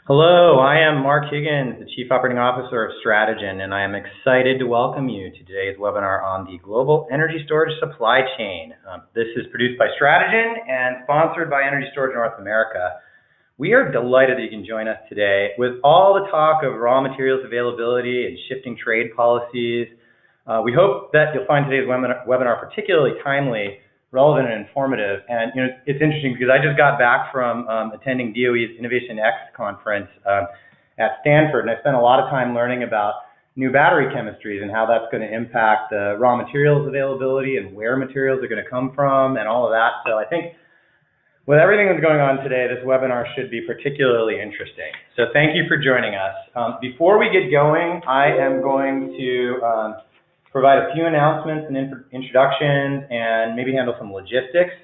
Hello, I am Mark Higgins, the Chief Operating Officer of Strategen, and I am excited to welcome you to today's webinar on the global energy storage supply chain. This is produced by Strategen and sponsored by Energy Storage North America. We are delighted that you can join us today with all the talk of raw materials availability and shifting trade policies. We hope that you'll find today's webinar particularly timely, relevant, and informative. And it's interesting because I just got back from attending DOE's Innovation X conference at Stanford, and I spent a lot of time learning about new battery chemistries and how that's going to impact the raw materials availability and where materials are going to come from and all of that. So I think with everything that's going on today, this webinar should be particularly interesting. So thank you for joining us. Before we get going, I am going to provide a few announcements and introductions and maybe handle some logistics.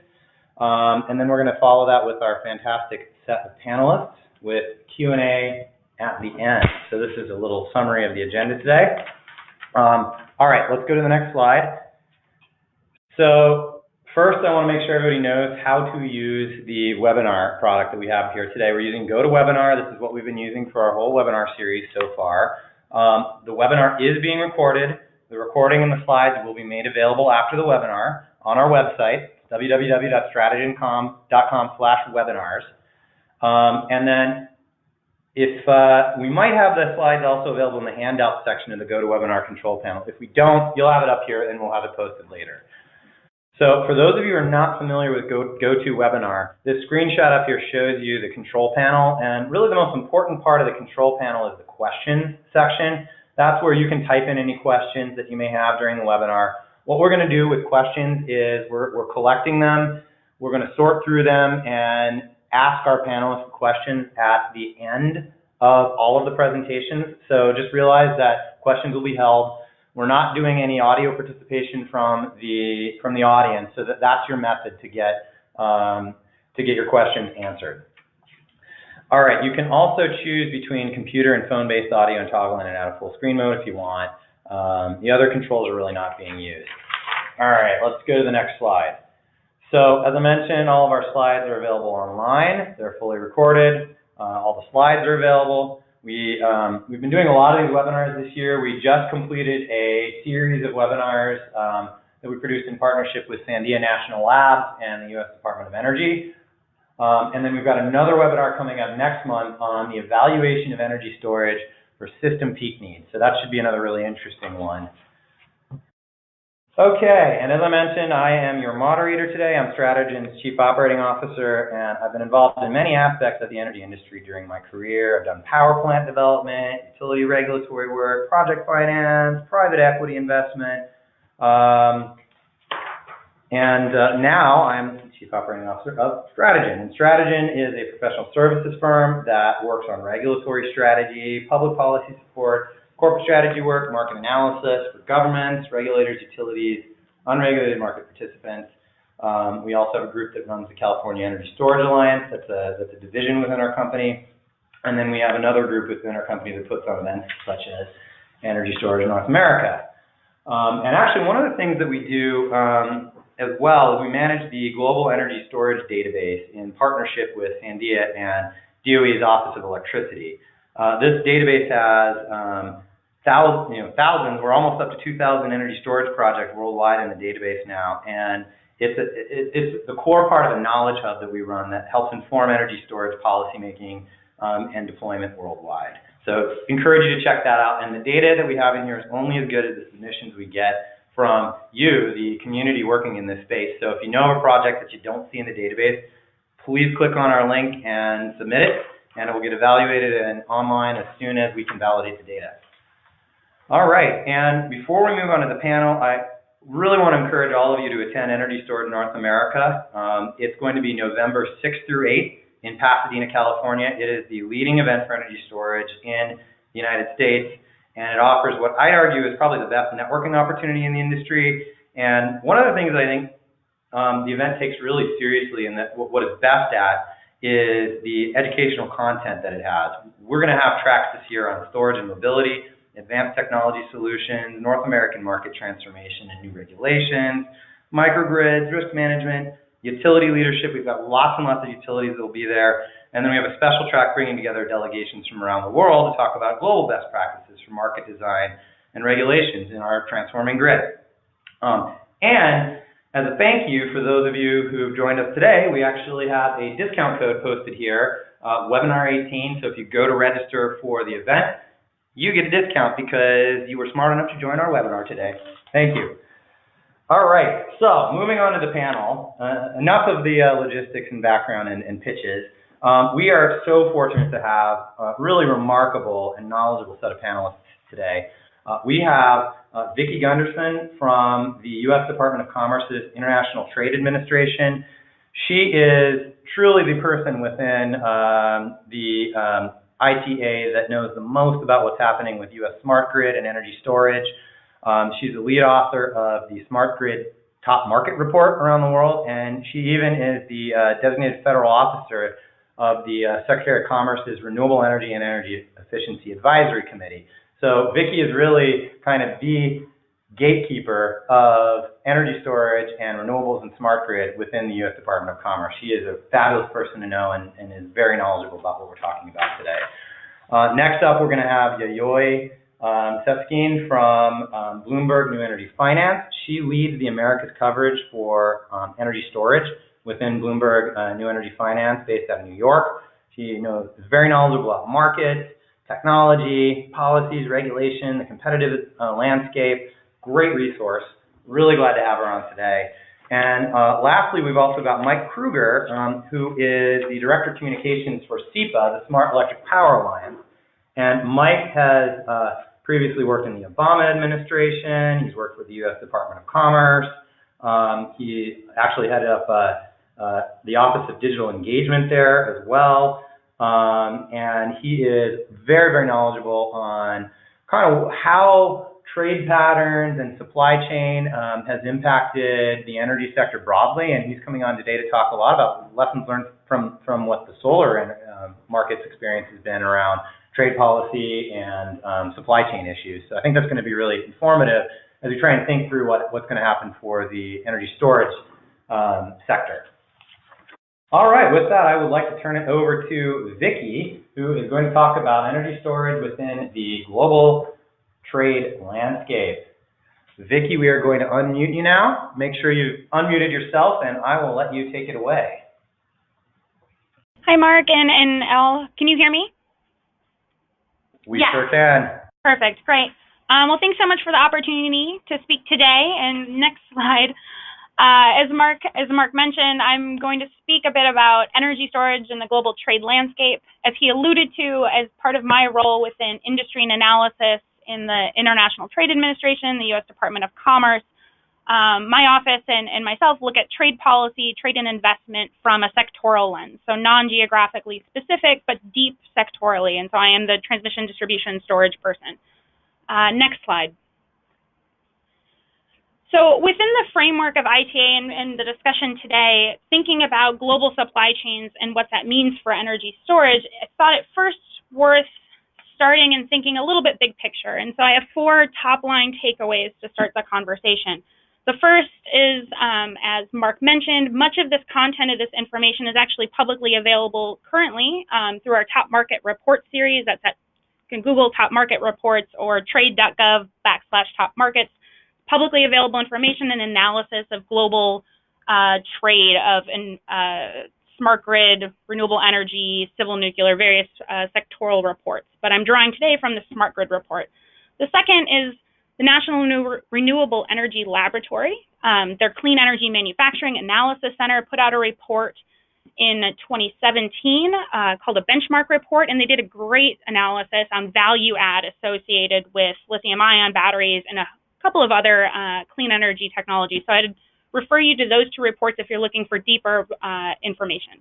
And then we're going to follow that with our fantastic set of panelists with Q&A at the end. So this is a little summary of the agenda today. All right, let's go to the next slide. So first, I want to make sure everybody knows how to use the webinar product that we have here today. We're using GoToWebinar. This is what we've been using for our whole webinar series so far. The webinar is being recorded. The recording and the slides will be made available after the webinar on our website, www.strategen.com/webinars. And then we might have the slides also available in the handout section of the GoToWebinar control panel. If we don't, you'll have it up here and we'll have it posted later. So for those of you who are not familiar with GoToWebinar, this screenshot up here shows you the control panel. And really the most important part of the control panel is the questions section. That's where you can type in any questions that you may have during the webinar. What we're going to do with questions is we're collecting them, we're going to sort through them and ask our panelists questions at the end of all of the presentations. So just realize that questions will be held. We're not doing any audio participation from the audience, so that's your method to get your questions answered. All right, you can also choose between computer and phone-based audio and toggle in and out of full screen mode if you want. The other controls are really not being used. All right, let's go to the next slide. So as I mentioned, all of our slides are available online. They're fully recorded. All the slides are available. We've been doing a lot of these webinars this year. We just completed a series of webinars that we produced in partnership with Sandia National Labs and the U.S. Department of Energy. And then we've got another webinar coming up next month on the evaluation of energy storage for system peak needs. So that should be another really interesting one. Okay, and as I mentioned, I am your moderator today. I'm Strategen's Chief Operating Officer, and I've been involved in many aspects of the energy industry during my career. I've done power plant development, utility regulatory work, project finance, private equity investment, now I'm Chief Operating Officer of Strategen. And Strategen is a professional services firm that works on regulatory strategy, public policy support, corporate strategy work, market analysis for governments, regulators, utilities, unregulated market participants. We also have a group that runs the California Energy Storage Alliance. That's a division within our company. And then we have another group within our company that puts on events such as Energy Storage North America. And actually, one of the things that we do as well as we manage the Global Energy Storage Database in partnership with Sandia and DOE's Office of Electricity. This database has thousands, we're almost up to 2,000 energy storage projects worldwide in the database now, and it's the core part of a knowledge hub that we run that helps inform energy storage policymaking and deployment worldwide. So encourage you to check that out, and the data that we have in here is only as good as the submissions we get from you, the community working in this space. So if you know of a project that you don't see in the database, please click on our link and submit it, and it will get evaluated and online as soon as we can validate the data. All right, and before we move on to the panel, I really want to encourage all of you to attend Energy Storage North America. It's going to be November 6th through 8th in Pasadena, California. It is the leading event for energy storage in the United States. And it offers what I'd argue is probably the best networking opportunity in the industry. And one of the things I think the event takes really seriously and that what it's best at is the educational content that it has. We're going to have tracks this year on storage and mobility, advanced technology solutions, North American market transformation and new regulations, microgrids, risk management, utility leadership. We've got lots and lots of utilities that will be there. And then we have a special track bringing together delegations from around the world to talk about global best practices for market design and regulations in our transforming grid. And as a thank you for those of you who've joined us today, we actually have a discount code posted here, webinar 18. So if you go to register for the event, you get a discount because you were smart enough to join our webinar today. Thank you. All right, so moving on to the panel, enough of the logistics and background and pitches. We are so fortunate to have a really remarkable and knowledgeable set of panelists today. We have Vicki Gunderson from the U.S. Department of Commerce's International Trade Administration. She is truly the person within the ITA that knows the most about what's happening with U.S. smart grid and energy storage. She's the lead author of the Smart Grid Top Market Report around the world, and she even is the designated federal officer of the Secretary of Commerce's Renewable Energy and Energy Efficiency Advisory Committee. So Vicki is really kind of the gatekeeper of energy storage and renewables and smart grid within the U.S. Department of Commerce. She is a fabulous person to know and is very knowledgeable about what we're talking about today. Next up, we're going to have Yayoi Sekine from Bloomberg New Energy Finance. She leads the Americas coverage for energy storage within Bloomberg New Energy Finance, based out of New York. She is very knowledgeable about markets, technology, policies, regulation, the competitive landscape. Great resource. Really glad to have her on today. And lastly, we've also got Mike Kruger, who is the Director of Communications for SEPA, the Smart Electric Power Alliance. And Mike has previously worked in the Obama administration. He's worked with the U.S. Department of Commerce. He actually headed up the Office of Digital Engagement there as well. And he is very, very knowledgeable on kind of how trade patterns and supply chain has impacted the energy sector broadly. And he's coming on today to talk a lot about lessons learned from what the solar market's experience has been around trade policy and supply chain issues. So I think that's going to be really informative as we try and think through what's going to happen for the energy storage sector. All right, with that, I would like to turn it over to Vicki, who is going to talk about energy storage within the global trade landscape. Vicki, we are going to unmute you now. Make sure you've unmuted yourself, and I will let you take it away. Hi, Mark and Elle. Can you hear me? We sure can. Perfect, great. Well, thanks so much for the opportunity to speak today. And next slide. As Mark mentioned, I'm going to speak a bit about energy storage in the global trade landscape. As he alluded to, as part of my role within industry and analysis in the International Trade Administration, the U.S. Department of Commerce, my office and myself look at trade policy, trade and investment from a sectoral lens, so non-geographically specific, but deep sectorally. And so I am the transmission, distribution, storage person. Next slide. So within the framework of ITA and the discussion today, thinking about global supply chains and what that means for energy storage, I thought it first worth starting and thinking a little bit big picture. And so I have 4 top-line takeaways to start the conversation. The first is, as Mark mentioned, much of this content of this information is actually publicly available currently through our Top Market Report series. That's at, you can Google Top Market Reports or trade.gov/top markets. Publicly available information and analysis of global trade of smart grid, renewable energy, civil nuclear, various sectoral reports. But I'm drawing today from the Smart Grid Report. The second is the National Renewable Energy Laboratory. Their Clean Energy Manufacturing Analysis Center put out a report in 2017 called a benchmark report, and they did a great analysis on value add associated with lithium-ion batteries and a couple of other clean energy technologies. So I'd refer you to those 2 reports if you're looking for deeper information.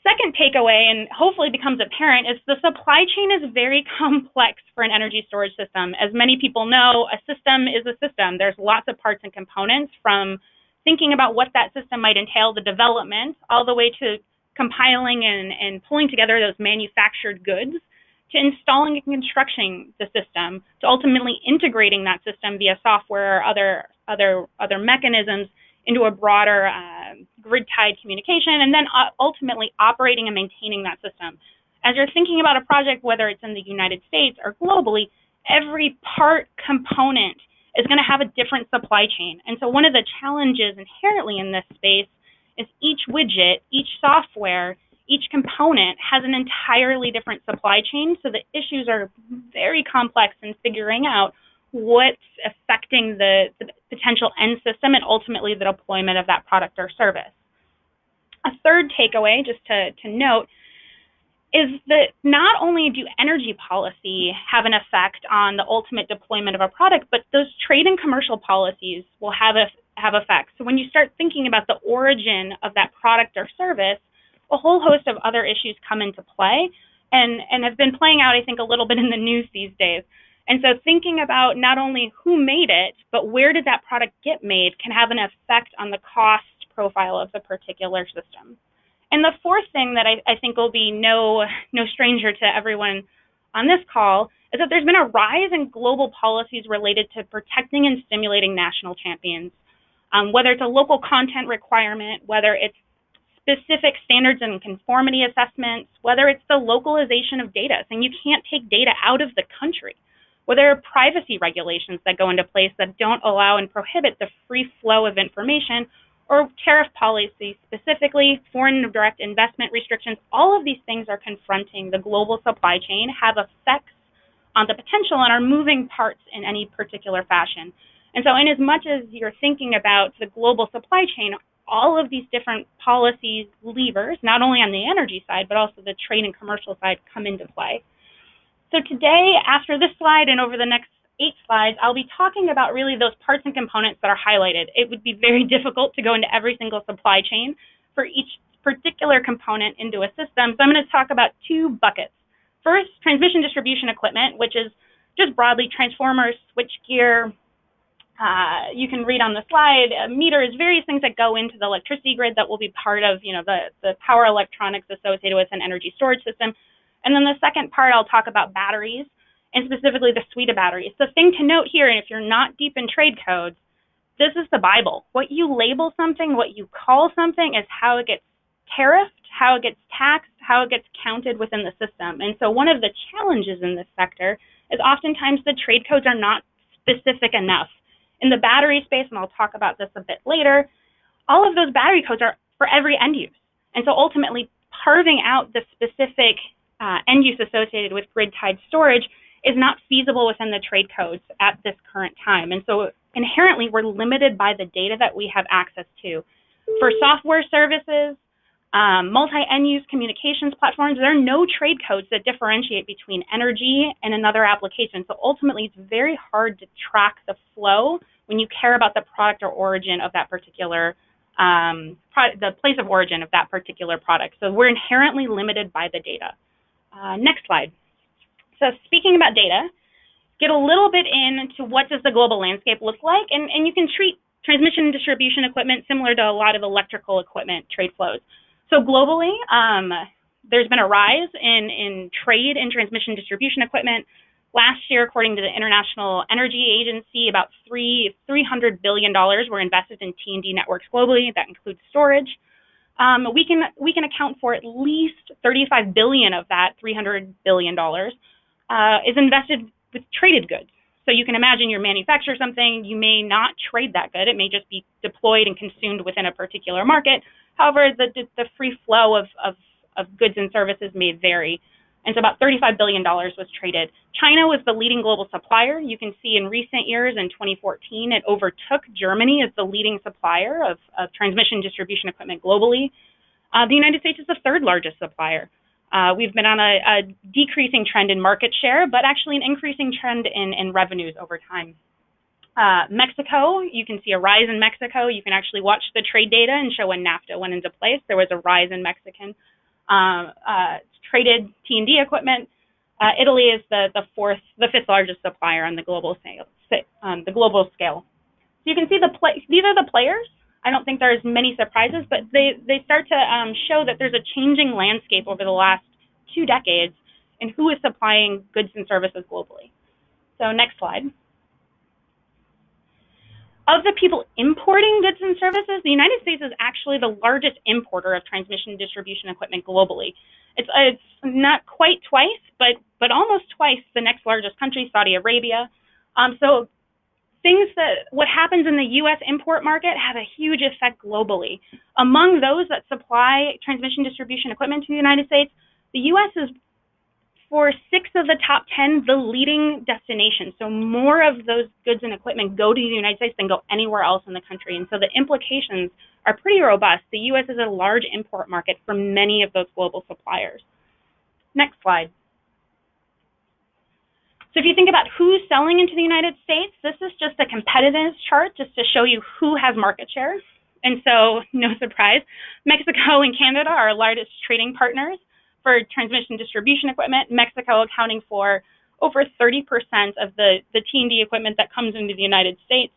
Second takeaway, and hopefully becomes apparent, is the supply chain is very complex for an energy storage system. As many people know, a system is a system. There's lots of parts and components, from thinking about what that system might entail, the development, all the way to compiling and pulling together those manufactured goods, to installing and constructing the system, to ultimately integrating that system via software or other mechanisms into a broader grid-tied communication, and then ultimately operating and maintaining that system. As you're thinking about a project, whether it's in the United States or globally, every part component is going to have a different supply chain. And so one of the challenges inherently in this space is each widget, each software, each component has an entirely different supply chain, so the issues are very complex in figuring out what's affecting the potential end system and ultimately the deployment of that product or service. A third takeaway, just to note, is that not only do energy policy have an effect on the ultimate deployment of a product, but those trade and commercial policies will have effects. So when you start thinking about the origin of that product or service, a whole host of other issues come into play and have been playing out, I think, a little bit in the news these days. And so thinking about not only who made it, but where did that product get made can have an effect on the cost profile of the particular system. And the fourth thing that I think will be no stranger to everyone on this call is that there's been a rise in global policies related to protecting and stimulating national champions. Whether it's a local content requirement, whether it's specific standards and conformity assessments, whether it's the localization of data, saying you can't take data out of the country, whether there are privacy regulations that go into place that don't allow and prohibit the free flow of information, or tariff policy specifically, foreign direct investment restrictions. All of these things are confronting the global supply chain, have effects on the potential, and are moving parts in any particular fashion. And so in as much as you're thinking about the global supply chain, all of these different policies levers, not only on the energy side, but also the trade and commercial side, come into play. So today, after this slide and over the next 8 slides, I'll be talking about really those parts and components that are highlighted. It would be very difficult to go into every single supply chain for each particular component into a system. So I'm going to talk about 2 buckets. First, transmission distribution equipment, which is just broadly transformers, switchgear. You can read on the slide, meters, various things that go into the electricity grid that will be part of, the power electronics associated with an energy storage system. And then the second part, I'll talk about batteries, and specifically the suite of batteries. The thing to note here, and if you're not deep in trade codes, this is the Bible. What you label something, what you call something, is how it gets tariffed, how it gets taxed, how it gets counted within the system. And so one of the challenges in this sector is oftentimes the trade codes are not specific enough. In the battery space, and I'll talk about this a bit later, all of those battery codes are for every end use. And so ultimately, carving out the specific end use associated with grid-tied storage is not feasible within the trade codes at this current time. And so inherently, we're limited by the data that we have access to. For software services, multi-end use communications platforms, there are no trade codes that differentiate between energy and another application. So ultimately, it's very hard to track the flow when you care about the product or origin of that particular, the place of origin of that particular product. So we're inherently limited by the data. Next slide. So speaking about data, get a little bit into what does the global landscape look like, and you can treat transmission and distribution equipment similar to a lot of electrical equipment trade flows. So globally, there's been a rise in trade and transmission distribution equipment. Last year, according to the International Energy Agency, about $300 billion were invested in T&D networks globally. That includes storage. We can account for at least $35 billion of that $300 billion is invested with traded goods. So you can imagine you manufacture something, you may not trade that good. It may just be deployed and consumed within a particular market. However, the free flow of goods and services may vary. And so about $35 billion was traded. China was the leading global supplier. You can see in recent years, in 2014, it overtook Germany as the leading supplier of transmission distribution equipment globally. The United States is the 3rd largest supplier. We've been on a decreasing trend in market share, but actually an increasing trend in revenues over time. Mexico, you can see a rise in Mexico. You can actually watch the trade data and show when NAFTA went into place. There was a rise in Mexican traded T&D equipment. Italy is the 5th largest supplier on the global scale. So you can see these are the players. I don't think there's many surprises, but they start to show that there's a changing landscape over the last 2 decades in who is supplying goods and services globally. So next slide. Of the people importing goods and services, the United States is actually the largest importer of transmission distribution equipment globally. It's not quite twice, but almost twice the next largest country, Saudi Arabia. So what happens in the U.S. import market have a huge effect globally. Among those that supply transmission distribution equipment to the United States, the U.S. is, for 6 of the top 10, the leading destination. So more of those goods and equipment go to the United States than go anywhere else in the country. And so the implications are pretty robust. The U.S. is a large import market for many of those global suppliers. Next slide. So if you think about who's selling into the United States, this is just a competitiveness chart just to show you who has market share. And so, no surprise, Mexico and Canada are our largest trading partners for transmission distribution equipment, Mexico accounting for over 30% of the T&D equipment that comes into the United States.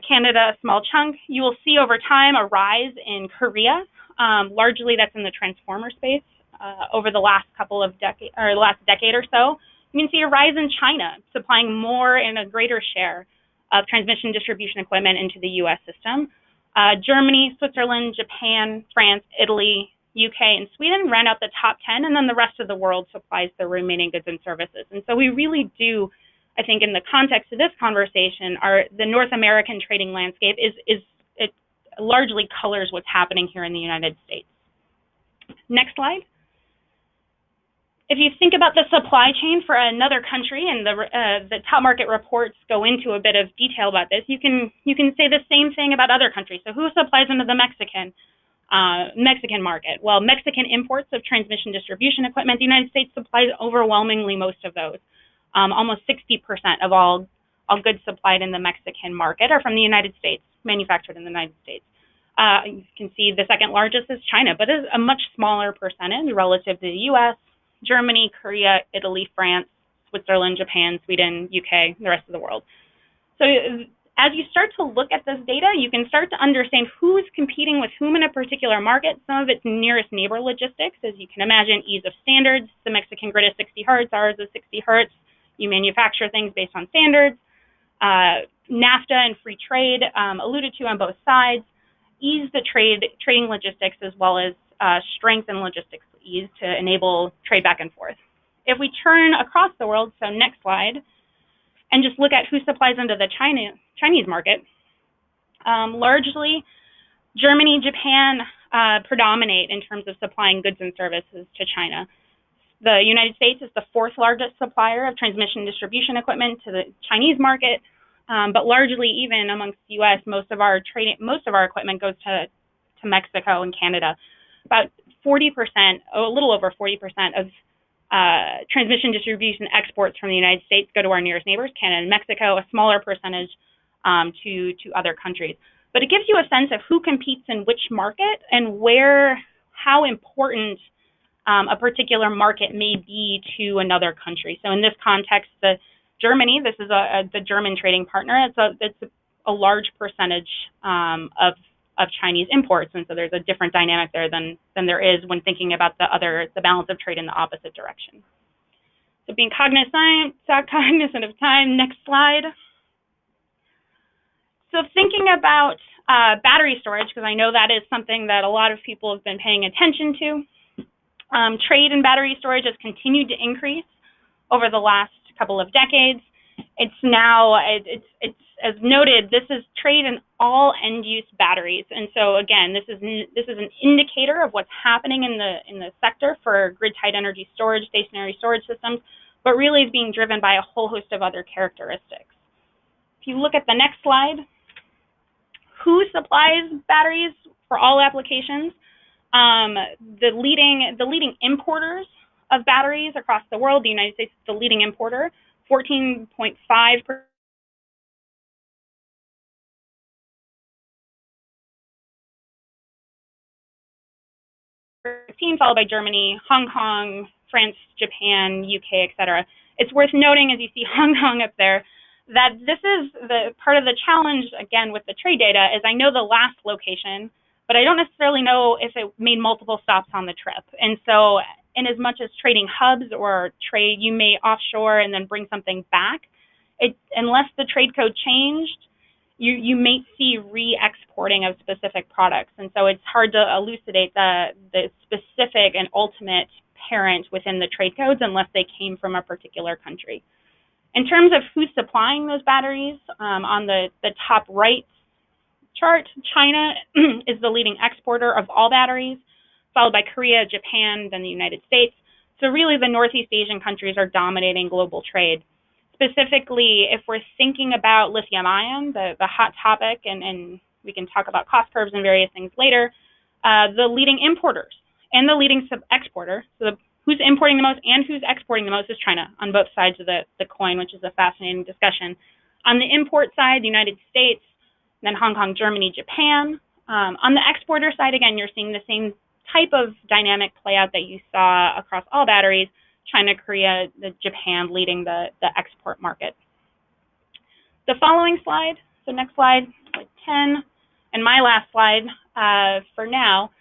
Canada, a small chunk. You will see over time a rise in Korea. Largely that's in the transformer space over the last last decade or so. You can see a rise in China, supplying more and a greater share of transmission distribution equipment into the U.S. system. Germany, Switzerland, Japan, France, Italy, UK, and Sweden ran out the top 10, and then the rest of the world supplies the remaining goods and services. And so we really do, I think, in the context of this conversation, the North American trading landscape it largely colors what's happening here in the United States. Next slide. If you think about the supply chain for another country, and the top market reports go into a bit of detail about this, you can say the same thing about other countries. So who supplies into the Mexican market? Well, Mexican imports of transmission distribution equipment, the United States supplies overwhelmingly most of those. Almost 60% of all goods supplied in the Mexican market are from the United States, manufactured in the United States. You can see the second largest is China, but is a much smaller percentage relative to the U.S., Germany, Korea, Italy, France, Switzerland, Japan, Sweden, UK, the rest of the world. So as you start to look at this data, you can start to understand who's competing with whom in a particular market. Some of it's nearest neighbor logistics, as you can imagine, ease of standards. The Mexican grid is 60 hertz, ours is 60 hertz. You manufacture things based on standards. NAFTA and free trade, alluded to on both sides, ease the trading logistics as well as strength and logistics ease to enable trade back and forth. If we turn across the world, so next slide, and just look at who supplies into the Chinese market, largely Germany, Japan predominate in terms of supplying goods and services to China. The United States is the 4th largest supplier of transmission distribution equipment to the Chinese market, but largely even amongst the U.S., most of our equipment goes to Mexico and Canada. About 40%, a little over 40% of transmission distribution exports from the United States go to our nearest neighbors, Canada and Mexico, a smaller percentage to other countries. But it gives you a sense of who competes in which market and how important a particular market may be to another country. So in this context, Germany, this is the German trading partner. It's a large percentage of Chinese imports, and so there's a different dynamic there than there is when thinking about the balance of trade in the opposite direction. So being cognizant of time. Next slide. So thinking about battery storage, because I know that is something that a lot of people have been paying attention to. Trade in battery storage has continued to increase over the last couple of decades. It's now, it's as noted, this is trade in all end-use batteries, and so again, this is an indicator of what's happening in the sector for grid-tied energy storage, stationary storage systems, but really is being driven by a whole host of other characteristics. If you look at the next slide, who supplies batteries for all applications? The leading importers of batteries across the world, the United States is the leading importer, 14.5%. Followed by Germany, Hong Kong, France, Japan, UK, etc. It's worth noting, as you see Hong Kong up there, that this is the part of the challenge, again, with the trade data, is I know the last location, but I don't necessarily know if it made multiple stops on the trip. And so in as much as trading hubs or trade, you may offshore and then bring something back, unless the trade code changed, you may see re-exporting of specific products. And so it's hard to elucidate the specific and ultimate parent within the trade codes unless they came from a particular country. In terms of who's supplying those batteries, on the top right chart, China is the leading exporter of all batteries, followed by Korea, Japan, then the United States. So really the Northeast Asian countries are dominating global trade. Specifically, if we're thinking about lithium ion, the hot topic, and we can talk about cost curves and various things later, the leading importers and the leading exporter, so who's importing the most and who's exporting the most is China on both sides of the coin, which is a fascinating discussion. On the import side, the United States, then Hong Kong, Germany, Japan. On the exporter side, again, you're seeing the same type of dynamic play out that you saw across all batteries, China, Korea, Japan leading the export market. The following slide, so next slide 10, and my last slide for now,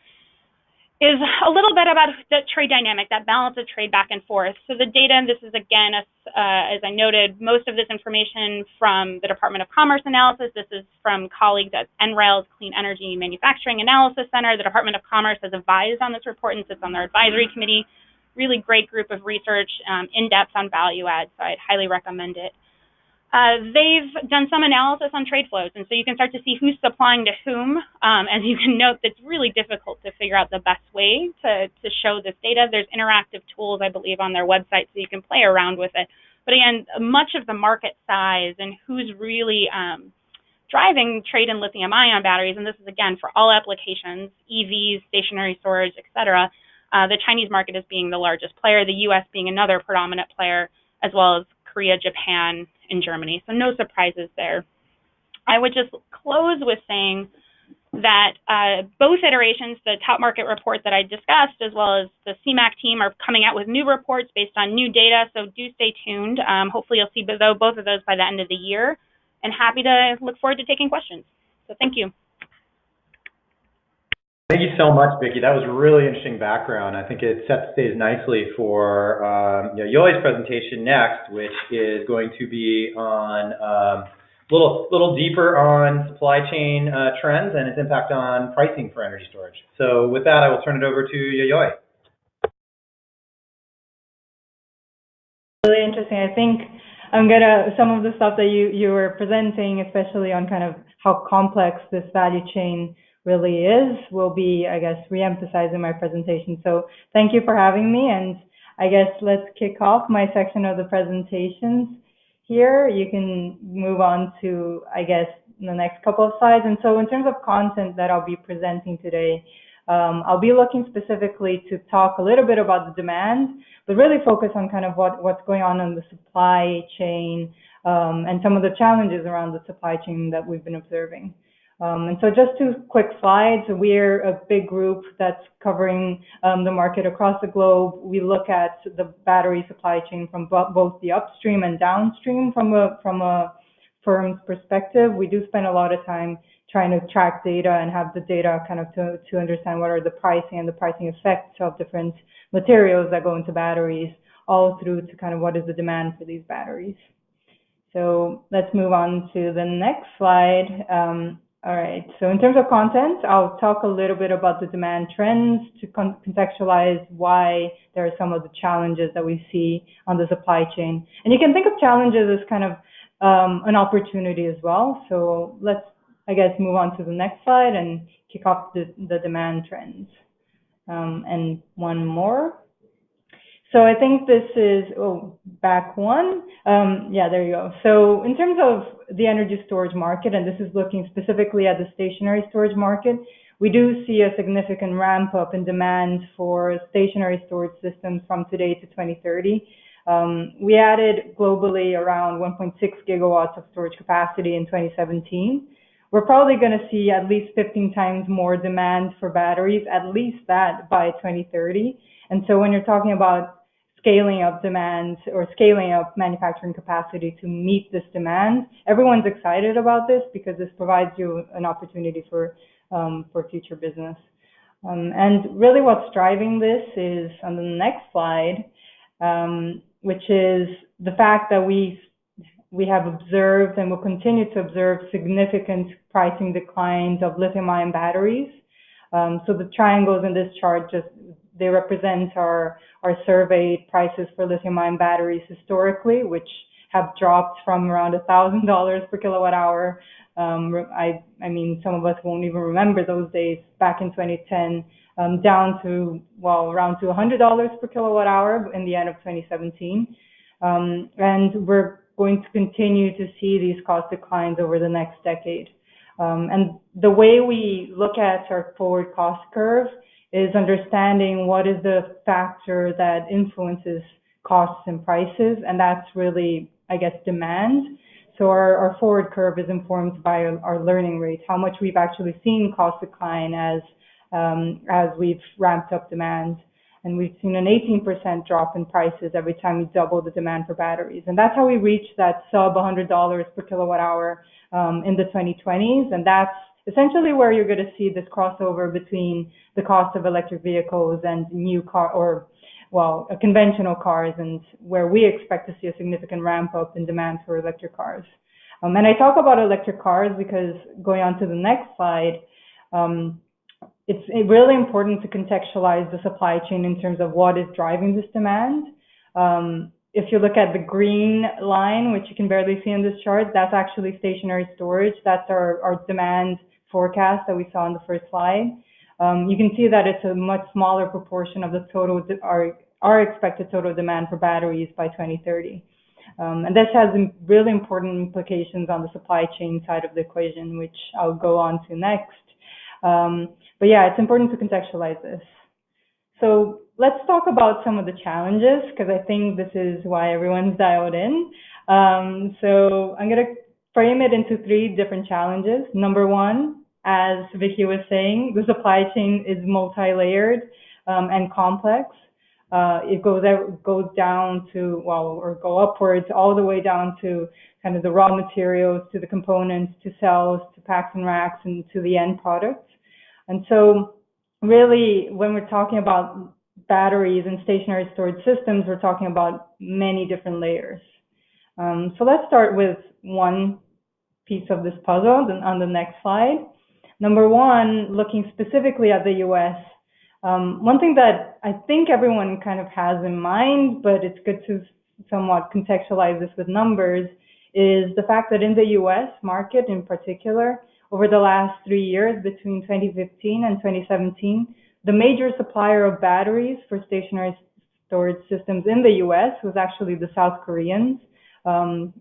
is a little bit about the trade dynamic, that balance of trade back and forth. So the data, and this is again, as I noted, most of this information from the Department of Commerce analysis. This is from colleagues at NREL's Clean Energy Manufacturing Analysis Center. The Department of Commerce has advised on this report and sits on their advisory committee. Really great group of research, in depth on value add, so I'd highly recommend it. They've done some analysis on trade flows, and so you can start to see who's supplying to whom. As you can note, it's really difficult to figure out the best way to show this data. There's interactive tools, I believe, on their website, so you can play around with it. But again, much of the market size and who's really driving trade in lithium-ion batteries, and this is, again, for all applications, EVs, stationary storage, et cetera, the Chinese market is being the largest player, the U.S. being another predominant player, as well as Korea, Japan, and Germany. So no surprises there. I would just close with saying that both iterations, the top market report that I discussed, as well as the CMAQ team, are coming out with new reports based on new data, so do stay tuned. Hopefully you'll see both of those by the end of the year, and happy to look forward to taking questions. So thank you. Thank you so much, Vicki. That was a really interesting background. I think it sets the stage nicely for Yayoi's presentation next, which is going to be on a little deeper on supply chain trends and its impact on pricing for energy storage. So with that, I will turn it over to Yayoi. Really interesting. I think some of the stuff that you were presenting, especially on kind of how complex this value chain really is, will be, I guess, re-emphasized in my presentation. So thank you for having me, and I guess let's kick off my section of the presentations here. You can move on to, I guess, the next couple of slides. And so in terms of content that I'll be presenting today, I'll be looking specifically to talk a little bit about the demand, but really focus on kind of what's going on in the supply chain, and some of the challenges around the supply chain that we've been observing. And so just 2 quick slides. We're a big group that's covering the market across the globe. We look at the battery supply chain from both the upstream and downstream from a firm's perspective. We do spend a lot of time trying to track data and have the data kind of to understand what are the pricing and the pricing effects of different materials that go into batteries, all through to kind of what is the demand for these batteries. So let's move on to the next slide. All right, so in terms of content, I'll talk a little bit about the demand trends to contextualize why there are some of the challenges that we see on the supply chain. And you can think of challenges as kind of an opportunity as well. So let's, I guess, move on to the next slide and kick off the demand trends. And one more. So I think this is, back one. Yeah, there you go. So in terms of the energy storage market, and this is looking specifically at the stationary storage market, we do see a significant ramp up in demand for stationary storage systems from today to 2030. We added globally around 1.6 gigawatts of storage capacity in 2017. We're probably going to see at least 15 times more demand for batteries, at least that by 2030. And so when you're talking about scaling up demand or scaling up manufacturing capacity to meet this demand, everyone's excited about this because this provides you an opportunity for future business. And really what's driving this is on the next slide, which is the fact that we we have observed and will continue to observe significant pricing declines of lithium-ion batteries. So the triangles in this chart they represent our surveyed prices for lithium-ion batteries historically, which have dropped from around $1,000 per kilowatt hour. I mean, some of us won't even remember those days back in 2010, down to, around to $100 per kilowatt hour in the end of 2017. And we're going to continue to see these cost declines over the next decade. And the way we look at our forward cost curve is understanding what is the factor that influences costs and prices, and that's really, I guess, demand. So our forward curve is informed by our learning rate, how much we've actually seen cost decline as we've ramped up demand. And we've seen an 18% drop in prices every time we double the demand for batteries. And that's how we reach that sub $100 per kilowatt hour in the 2020s. And that's essentially where you're going to see this crossover between the cost of electric vehicles and conventional cars, and where we expect to see a significant ramp up in demand for electric cars. And I talk about electric cars because, going on to the next slide, it's really important to contextualize the supply chain in terms of what is driving this demand. If you look at the green line, which you can barely see in this chart, that's actually stationary storage. That's our demand forecast that we saw on the first slide. You can see that it's a much smaller proportion of the total, our expected total demand for batteries by 2030. And this has really important implications on the supply chain side of the equation, which I'll go on to next. But yeah, it's important to contextualize this. So let's talk about some of the challenges, because I think this is why everyone's dialed in. So I'm going to frame it into 3 different challenges. Number 1, as Vicky was saying, the supply chain is multi-layered and complex. It goes down to, or go upwards all the way down to kind of the raw materials, to the components, to cells, to packs and racks, and to the end products. And so really, when we're talking about batteries and stationary storage systems, we're talking about many different layers. So let's start with one piece of this puzzle on the next slide. Number 1, looking specifically at the US, one thing that I think everyone kind of has in mind, but it's good to somewhat contextualize this with numbers, is the fact that in the US market in particular, over the last 3 years, between 2015 and 2017, the major supplier of batteries for stationary storage systems in the US was actually the South Koreans, GM,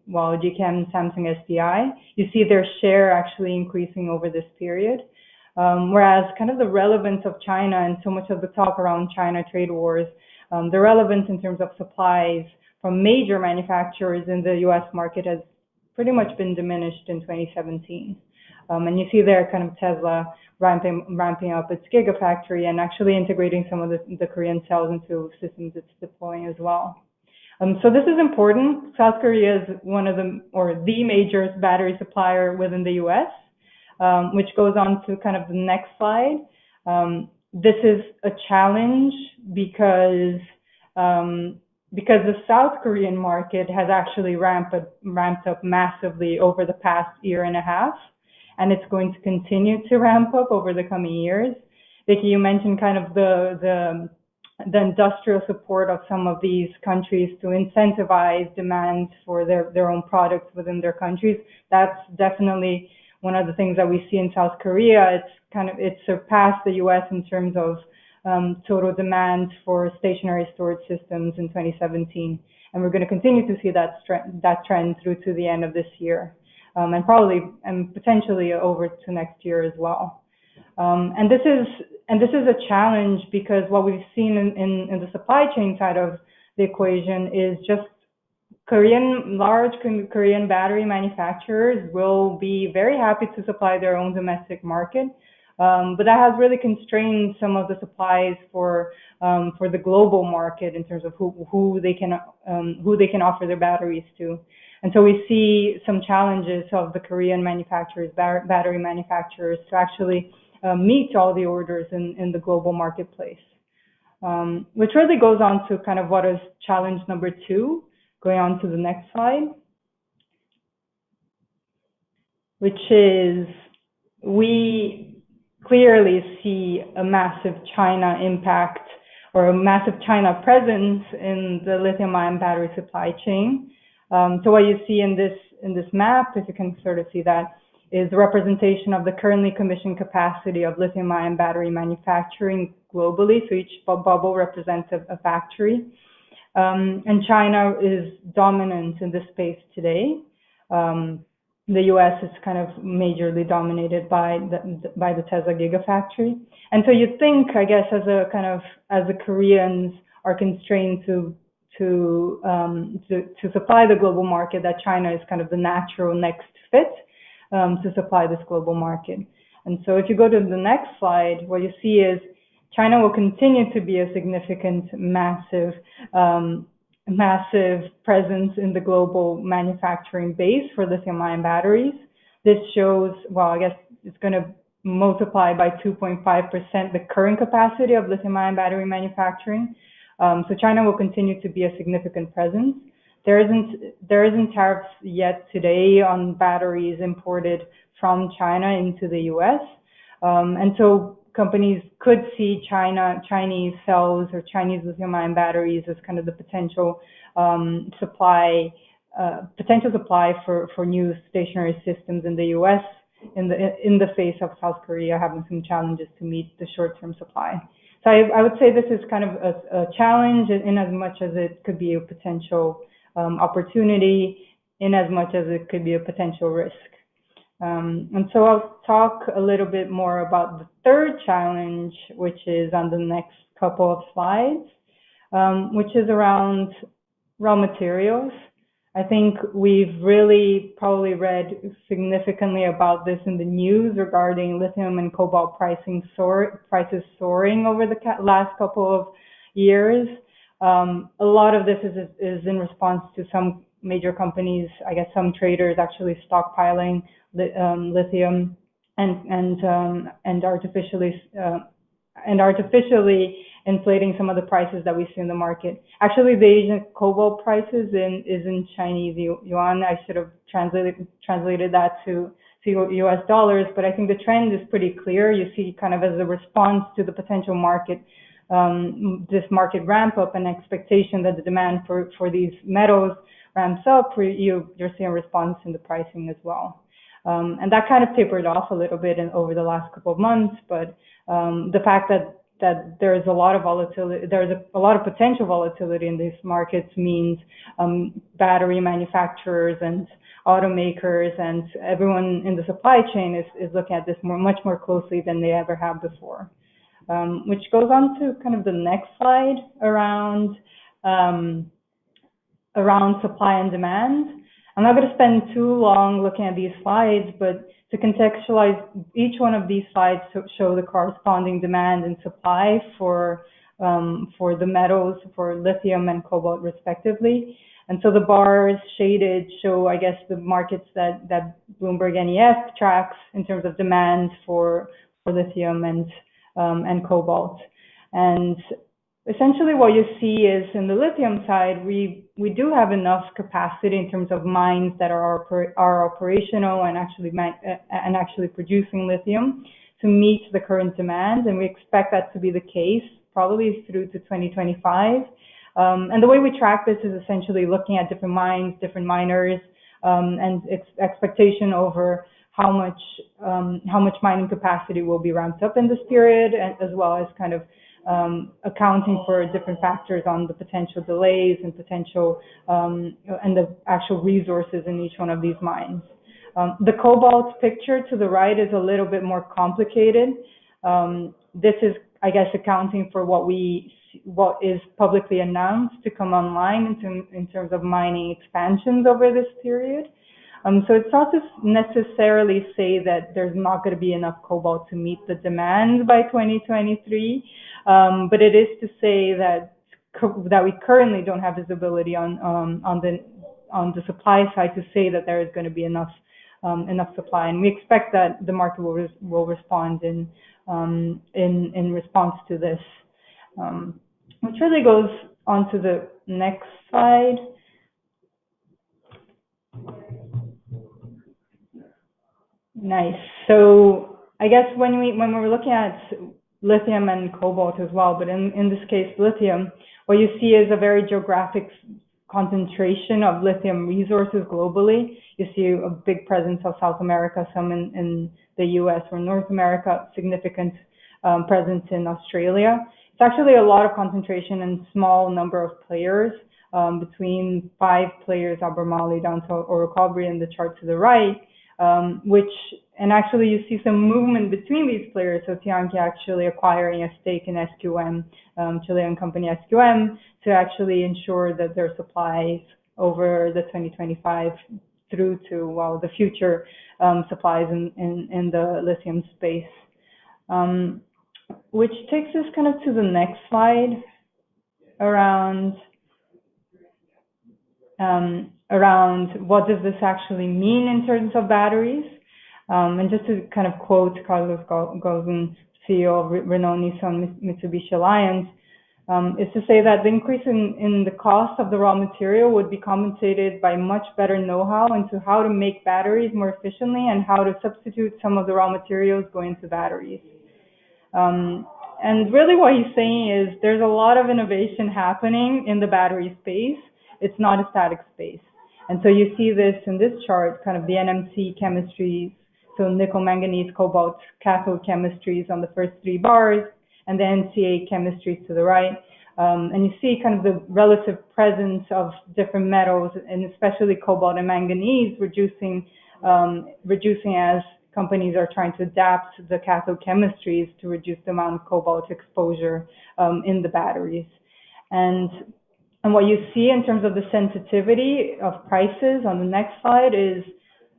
Samsung, SDI. You see their share actually increasing over this period. Whereas kind of the relevance of China and so much of the talk around China trade wars, the relevance in terms of supplies from major manufacturers in the US market has pretty much been diminished in 2017. And you see there kind of Tesla ramping up its gigafactory and actually integrating some of the Korean cells into systems it's deploying as well. So this is important. South Korea is one of the major battery supplier within the US, which goes on to kind of the next slide. This is a challenge because the South Korean market has actually ramped up massively over the past year and a half, and it's going to continue to ramp up over the coming years. Vicky, you mentioned kind of the industrial support of some of these countries to incentivize demand for their own products within their countries. That's definitely one of the things that we see in South Korea. It surpassed the US in terms of total demand for stationary storage systems in 2017. And we're going to continue to see that trend through to the end of this year, and potentially over to next year as well. And this is a challenge because what we've seen in the supply chain side of the equation is just large Korean battery manufacturers will be very happy to supply their own domestic market, but that has really constrained some of the supplies for the global market in terms of who they can offer their batteries to. And so we see some challenges of the Korean manufacturers, battery manufacturers, to actually meet all the orders in the global marketplace, which really goes on to kind of what is challenge number 2, going on to the next slide. which is we clearly see a massive China impact or a massive China presence in the lithium-ion battery supply chain. So what you see in this map, if you can sort of see that, is a representation of the currently commissioned capacity of lithium-ion battery manufacturing globally. So each bubble represents a factory. And China is dominant in this space today. The U.S. is kind of majorly dominated by the Tesla Gigafactory. And so you think, I guess, as the Koreans are constrained to supply the global market, that China is kind of the natural next fit to supply this global market. And so if you go to the next slide, what you see is China will continue to be a significant, massive presence in the global manufacturing base for lithium-ion batteries. This shows, well, I guess it's going to multiply by 2.5% the current capacity of lithium-ion battery manufacturing. So China will continue to be a significant presence. There isn't tariffs yet today on batteries imported from China into the U.S. And so companies could see Chinese cells or Chinese lithium-ion batteries as kind of the potential supply for new stationary systems in the U.S. in the face of South Korea having some challenges to meet the short-term supply. So I would say this is kind of a challenge in as much as it could be a potential opportunity, in as much as it could be a potential risk. And so I'll talk a little bit more about the third challenge, which is on the next couple of slides, which is around raw materials. I think we've really probably read significantly about this in the news regarding lithium and cobalt prices soaring over the last couple of years. A lot of this is in response to some major companies, I guess some traders actually stockpiling lithium and artificially inflating some of the prices that we see in the market. Actually, the Asian cobalt prices is in Chinese yuan. I should have translated that to US dollars, but I think the trend is pretty clear. You see kind of as a response to the potential market, this market ramp up and expectation that the demand for these metals ramps up, you're seeing a response in the pricing as well. And that kind of tapered off a little bit over the last couple of months, but the fact that there's a lot of volatility, there's a lot of potential volatility in these markets means battery manufacturers and automakers and everyone in the supply chain is looking at this much more closely than they ever have before. Which goes on to kind of the next slide around supply and demand. I'm not going to spend too long looking at these slides, but to contextualize, each one of these slides show the corresponding demand and supply for the metals, for lithium and cobalt respectively. And so the bars shaded show, I guess, the markets that Bloomberg NEF tracks in terms of demand for lithium and cobalt. And essentially what you see is in the lithium side, we do have enough capacity in terms of mines that are operational and actually producing lithium to meet the current demand, and we expect that to be the case probably through to 2025. And the way we track this is essentially looking at different mines, different miners, and expectation over how much mining capacity will be ramped up in this period, and as well as kind of accounting for different factors on the potential delays and potential and the actual resources in each one of these mines. The cobalt picture to the right is a little bit more complicated. This is, I guess, accounting for what is publicly announced to come online in terms of mining expansions over this period. So it's not to necessarily say that there's not going to be enough cobalt to meet the demand by 2023, but it is to say that we currently don't have visibility on the supply side to say that there is going to be enough supply, and we expect that the market will respond in response to this, which really goes on to the next slide. Nice. So I guess when we're looking at lithium and cobalt as well, but in this case, lithium, what you see is a very geographic concentration of lithium resources globally. You see a big presence of South America, some in the US or North America, significant presence in Australia. It's actually a lot of concentration and small number of players, between 5 players, Albemarle down to Orocobre in the chart to the right, and actually you see some movement between these players. So Tianqi actually acquiring a stake in SQM, Chilean company SQM, to actually ensure that their supplies over the 2025 through to, well, the future supplies in the lithium space. Which takes us kind of to the next slide around what does this actually mean in terms of batteries. And just to kind of quote Carlos Ghosn, CEO of Renault Nissan Mitsubishi Alliance, is to say that the increase in the cost of the raw material would be compensated by much better know-how into how to make batteries more efficiently and how to substitute some of the raw materials going into batteries. And really what he's saying is there's a lot of innovation happening in the battery space. It's not a static space. And so you see this in this chart, kind of the NMC chemistries, so nickel, manganese, cobalt, cathode chemistries on the first 3 bars, and the NCA chemistries to the right. And you see kind of the relative presence of different metals, and especially cobalt and manganese, reducing as companies are trying to adapt the cathode chemistries to reduce the amount of cobalt exposure in the batteries. And what you see in terms of the sensitivity of prices on the next slide is,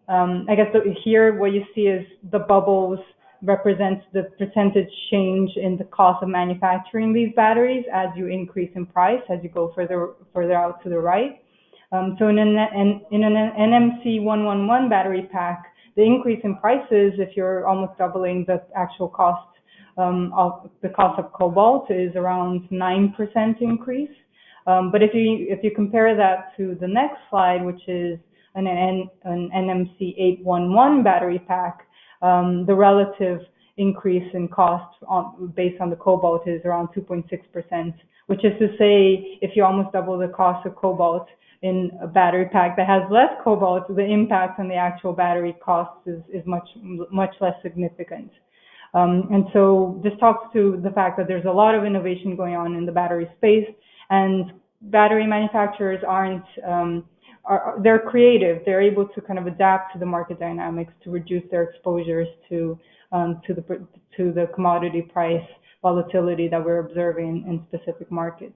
I guess here what you see is the bubbles represents the percentage change in the cost of manufacturing these batteries as you increase in price, as you go further out to the right. So in an NMC 111 battery pack, the increase in prices, if you're almost doubling the actual cost of the cost of cobalt, is around 9% increase. But if you compare that to the next slide, which is an NMC 811 battery pack, the relative increase in cost based on the cobalt is around 2.6%, which is to say, if you almost double the cost of cobalt in a battery pack that has less cobalt, the impact on the actual battery cost is much less significant. And so this talks to the fact that there's a lot of innovation going on in the battery space, and battery manufacturers they're creative. They're able to kind of adapt to the market dynamics to reduce their exposures to the commodity price volatility that we're observing in specific markets.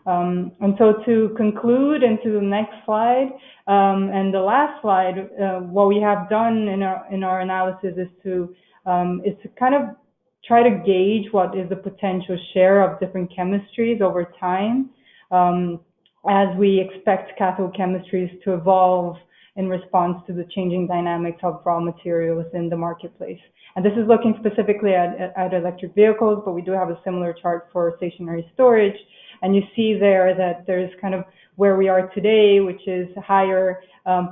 And so to conclude, and to the next slide, and the last slide, what we have done in our analysis is to kind of try to gauge what is the potential share of different chemistries over time, as we expect cathode chemistries to evolve in response to the changing dynamics of raw materials in the marketplace. And this is looking specifically at electric vehicles, but we do have a similar chart for stationary storage. And you see there that there's kind of where we are today, which is higher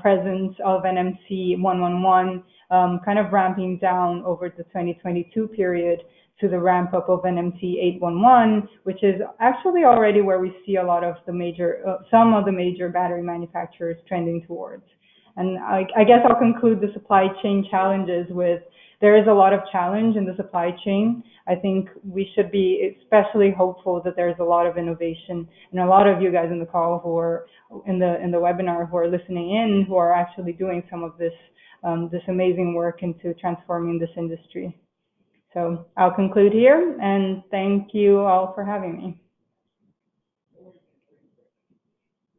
presence of NMC 111, kind of ramping down over the 2022 period to the ramp up of NMC 811, which is actually already where we see a lot of the some of the major battery manufacturers trending towards. And I guess I'll conclude the supply chain challenges with, there is a lot of challenge in the supply chain. I think we should be especially hopeful that there's a lot of innovation, and a lot of you guys in the call who are in the webinar who are listening in, who are actually doing some of this amazing work into transforming this industry. So I'll conclude here, and thank you all for having me.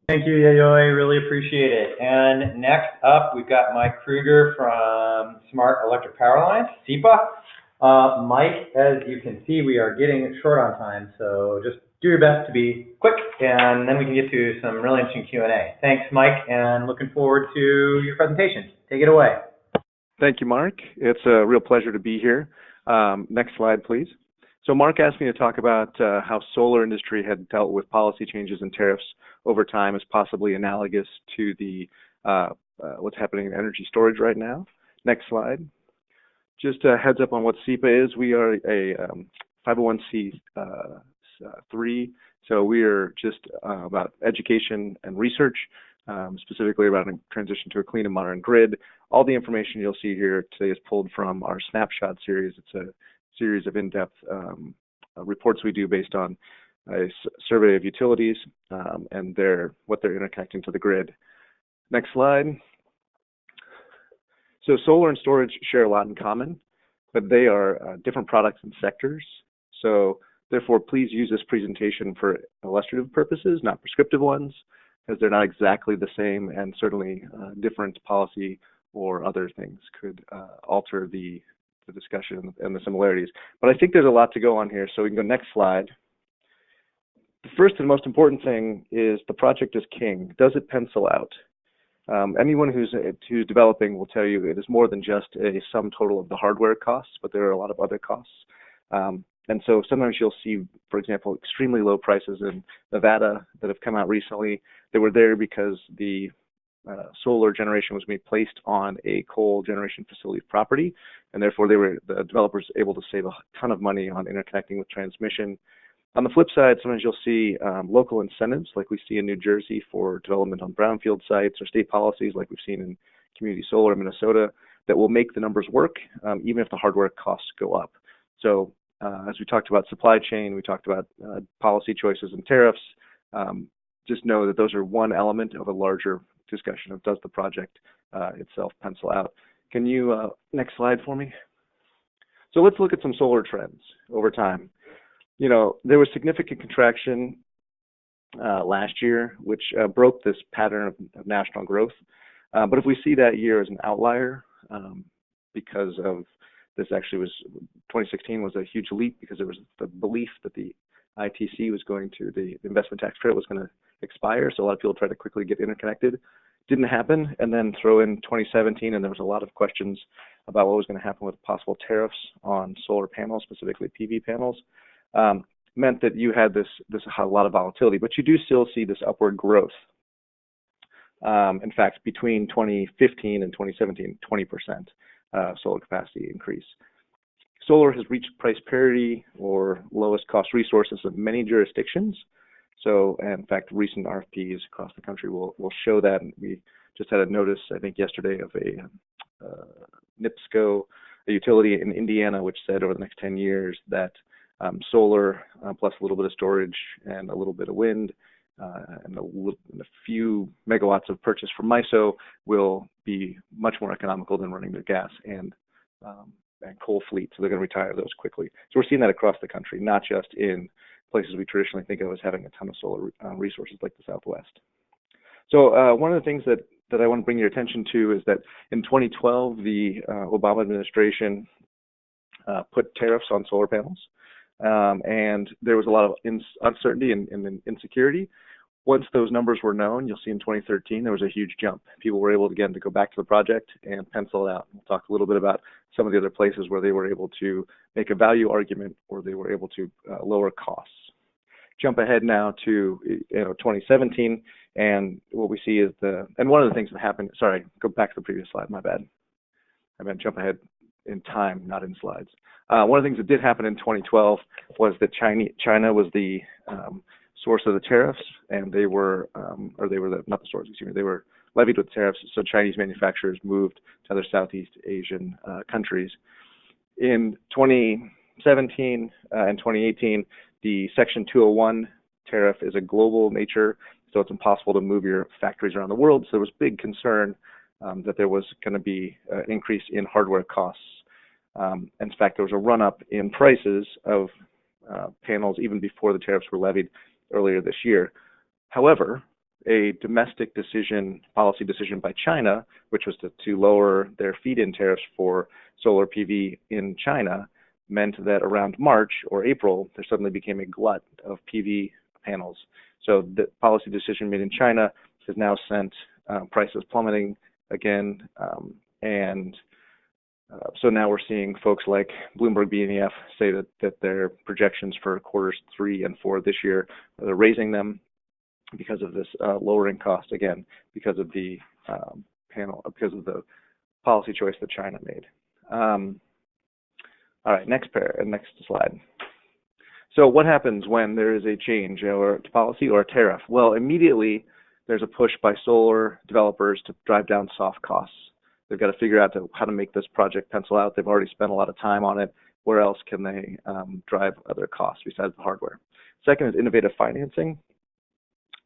Thank you, Yayoi. Really appreciate it. And next up, we've got Mike Kruger from Smart Electric Power Lines, SEPA. Mike, as you can see, we are getting short on time, so just do your best to be quick, and then we can get to some really interesting Q&A. Thanks, Mike, and looking forward to your presentation. Take it away. Thank you, Mark. It's a real pleasure to be here. Next slide, please. So Mark asked me to talk about how solar industry had dealt with policy changes and tariffs over time as possibly analogous to the what's happening in energy storage right now. Next slide. Just a heads up on what SEPA is. We are a 501c3, so we are just about education and research, specifically about a transition to a clean and modern grid. All the information you'll see here today is pulled from our snapshot series. It's a series of in-depth reports we do based on a survey of utilities and what they're interconnecting to the grid. Next slide. So solar and storage share a lot in common, but they are different products and sectors. So therefore, please use this presentation for illustrative purposes, not prescriptive ones, because they're not exactly the same, and certainly different policy or other things could alter the discussion and the similarities. But I think there's a lot to go on here, so we can go next slide. The first and most important thing is the project is king. Does it pencil out? Anyone who's developing will tell you it is more than just a sum total of the hardware costs, but there are a lot of other costs. And so sometimes you'll see, for example, extremely low prices in Nevada that have come out recently. They were there because the solar generation was being placed on a coal generation facility property, and therefore the developers able to save a ton of money on interconnecting with transmission. On the flip side, sometimes you'll see local incentives, like we see in New Jersey for development on brownfield sites, or state policies like we've seen in community solar in Minnesota, that will make the numbers work, even if the hardware costs go up. So as we talked about supply chain, we talked about policy choices and tariffs. Just know that those are one element of a larger discussion of does the project itself pencil out. Can you, next slide for me? So let's look at some solar trends over time. You know, there was significant contraction last year, which broke this pattern of national growth. But if we see that year as an outlier, because of this actually was, 2016 was a huge leap because there was the belief that the ITC was going to, the investment tax credit was going to expire. So a lot of people tried to quickly get interconnected. Didn't happen. And then throw in 2017, and there was a lot of questions about what was going to happen with possible tariffs on solar panels, specifically PV panels. Meant that you had this a lot of volatility, but you do still see this upward growth. In fact, between 2015 and 2017, 20% solar capacity increase. Solar has reached price parity or lowest cost resources of many jurisdictions. So, in fact, recent RFPs across the country will show that. And we just had a notice, I think, yesterday of a NIPSCO, a utility in Indiana, which said over the next 10 years that solar plus a little bit of storage and a little bit of wind and a few megawatts of purchase from MISO will be much more economical than running their gas and coal fleet. So they're going to retire those quickly. So we're seeing that across the country, not just in places we traditionally think of as having a ton of solar resources like the Southwest. So one of the things that I want to bring your attention to is that in 2012, the Obama administration put tariffs on solar panels. And there was a lot of uncertainty and insecurity. Once those numbers were known, you'll see in 2013, there was a huge jump. People were able, again, to go back to the project and pencil it out. We'll talk a little bit about some of the other places where they were able to make a value argument or they were able to lower costs. Jump ahead now to 2017, and what we see is and one of the things that happened, sorry, go back to the previous slide, my bad. I meant jump ahead in time, not in slides. One of the things that did happen in 2012 was that China was the source of the tariffs, and they were not the source, excuse me, they were levied with tariffs, so Chinese manufacturers moved to other Southeast Asian countries. In 2017 and 2018, the Section 201 tariff is a global nature, so it's impossible to move your factories around the world, so there was big concern that there was going to be an increase in hardware costs. In fact, there was a run-up in prices of panels even before the tariffs were levied earlier this year. However, a domestic policy decision by China, which was to lower their feed-in tariffs for solar PV in China, meant that around March or April, there suddenly became a glut of PV panels. So the policy decision made in China has now sent prices plummeting again, so now we're seeing folks like Bloomberg BNEF say that their projections for quarters 3 and 4 this year, they're raising them because of this lowering cost, again, because of the because of the policy choice that China made. All right, next slide. So what happens when there is a change or to policy or a tariff? Well, immediately there's a push by solar developers to drive down soft costs. They've got to figure out how to make this project pencil out. They've already spent a lot of time on it. Where else can they drive other costs besides the hardware? Second is innovative financing.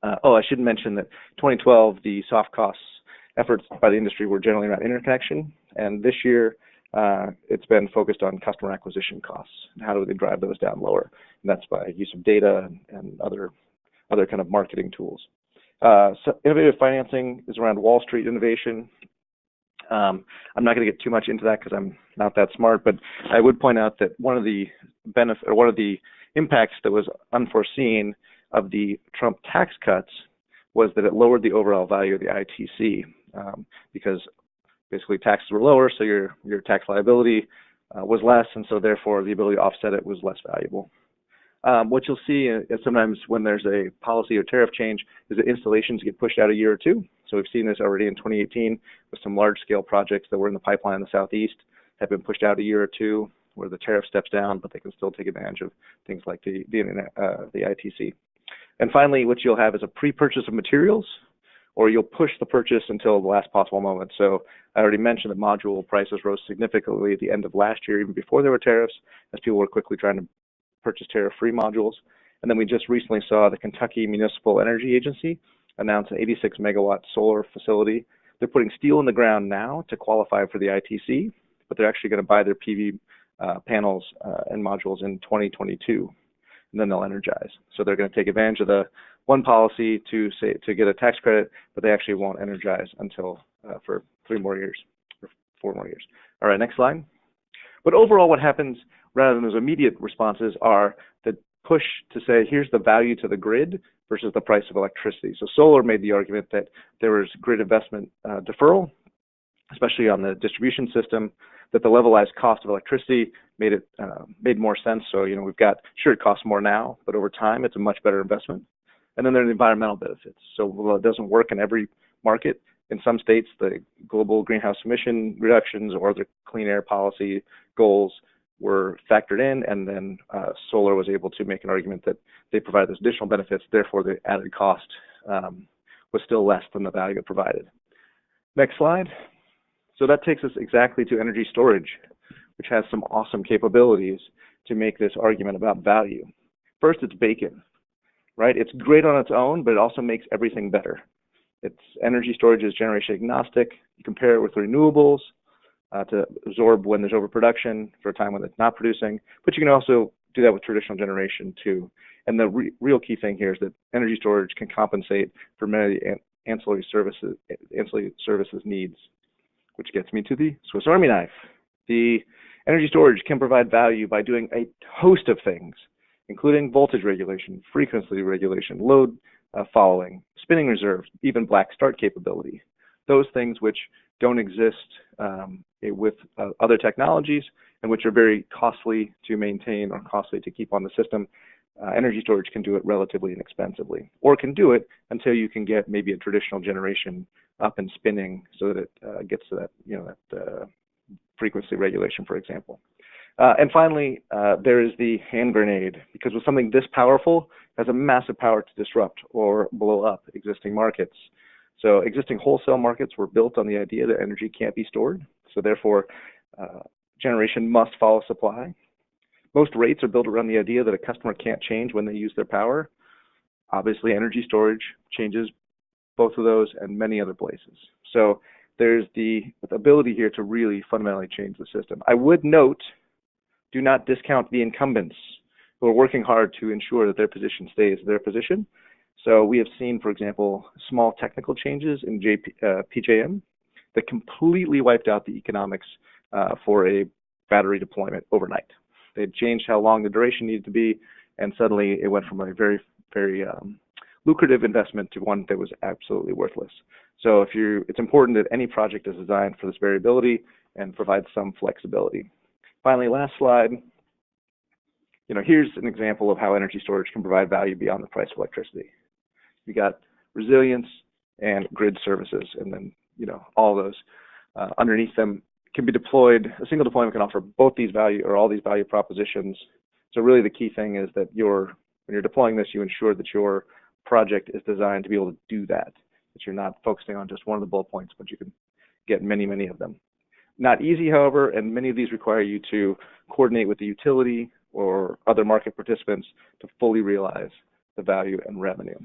I should mention that 2012, the soft costs efforts by the industry were generally around interconnection, and this year it's been focused on customer acquisition costs and how do they drive those down lower, and that's by use of data and other kind of marketing tools. So innovative financing is around Wall Street innovation. I'm not going to get too much into that because I'm not that smart, but I would point out that one of the impacts that was unforeseen of the Trump tax cuts was that it lowered the overall value of the ITC because basically taxes were lower, so your tax liability was less, and so therefore the ability to offset it was less valuable. What you'll see is sometimes when there's a policy or tariff change is that installations get pushed out a year or two. So we've seen this already in 2018 with some large-scale projects that were in the pipeline in the Southeast have been pushed out a year or two where the tariff steps down, but they can still take advantage of things like the ITC. And finally, what you'll have is a pre-purchase of materials, or you'll push the purchase until the last possible moment. So I already mentioned that module prices rose significantly at the end of last year, even before there were tariffs, as people were quickly trying to purchase tariff-free modules. And then we just recently saw the Kentucky Municipal Energy Agency announce an 86 megawatt solar facility. They're putting steel in the ground now to qualify for the ITC, but they're actually going to buy their PV panels and modules in 2022, and then they'll energize. So they're going to take advantage of the one policy to get a tax credit, but they actually won't energize until for 3 more years or 4 more years. All right, next slide. But overall, what happens rather than those immediate responses are the push to say, here's the value to the grid versus the price of electricity. So solar made the argument that there was grid investment deferral, especially on the distribution system, that the levelized cost of electricity made more sense. So, we've got, sure, it costs more now, but over time, it's a much better investment. And then there are the environmental benefits. So while it doesn't work in every market, in some states, the global greenhouse emission reductions or the clean air policy goals were factored in, and then solar was able to make an argument that they provide those additional benefits, therefore the added cost was still less than the value it provided. Next slide. So that takes us exactly to energy storage, which has some awesome capabilities to make this argument about value. First, it's bacon, right? It's great on its own, but it also makes everything better. Its energy storage is generation agnostic. You compare it with renewables to absorb when there's overproduction for a time when it's not producing, but you can also do that with traditional generation too. And the real key thing here is that energy storage can compensate for many ancillary services needs, which gets me to the Swiss Army knife. The energy storage can provide value by doing a host of things, including voltage regulation, frequency regulation, load following, spinning reserve, even black start capability. Those things which don't exist with other technologies and which are very costly to maintain or costly to keep on the system. Energy storage can do it relatively inexpensively, or can do it until you can get maybe a traditional generation up and spinning so that it gets to that, frequency regulation, for example. And finally, there is the hand grenade, because with something this powerful, it has a massive power to disrupt or blow up existing markets. So existing wholesale markets were built on the idea that energy can't be stored, so therefore generation must follow supply. Most rates are built around the idea that a customer can't change when they use their power. Obviously, energy storage changes both of those and many other places. So there's the ability here to really fundamentally change the system. I would note, do not discount the incumbents who are working hard to ensure that their position stays their position. So we have seen, for example, small technical changes in PJM that completely wiped out the economics for a battery deployment overnight. They had changed how long the duration needed to be, and suddenly it went from a very, very lucrative investment to one that was absolutely worthless. So it's important that any project is designed for this variability and provides some flexibility. Finally, last slide. Here's an example of how energy storage can provide value beyond the price of electricity. You got resilience and grid services, and then all those underneath them can be deployed, a single deployment can offer both these value or all these value propositions. So really the key thing is that when you're deploying this, you ensure that your project is designed to be able to do that you're not focusing on just one of the bullet points, but you can get many, many of them. Not easy, however, and many of these require you to coordinate with the utility or other market participants to fully realize the value and revenue.